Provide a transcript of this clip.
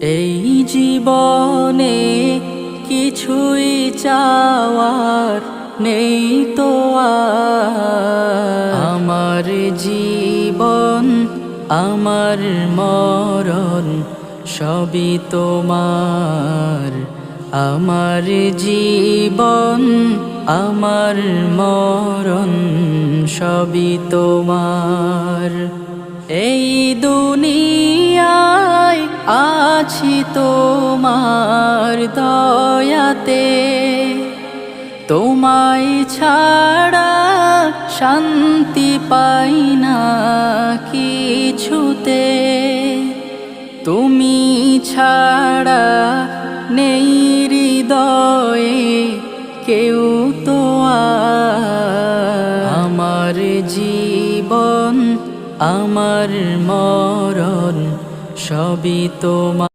এই জীবনে কিছুই চাওয়ার নেই তো আর। আমার জীবন আমার মরণ সবই তোমার। আমার জীবন আমার মরণ সবই তোমার। এই দুনিয়ায় আছি তোমার দয়াতে, তোমায় ছাড়া শান্তি পাই না কিছুতে। তুমি ছাড়া নেই হৃদয়ে কেউ তো আর। আমার জীবন আমার মরণ সবই তোমার।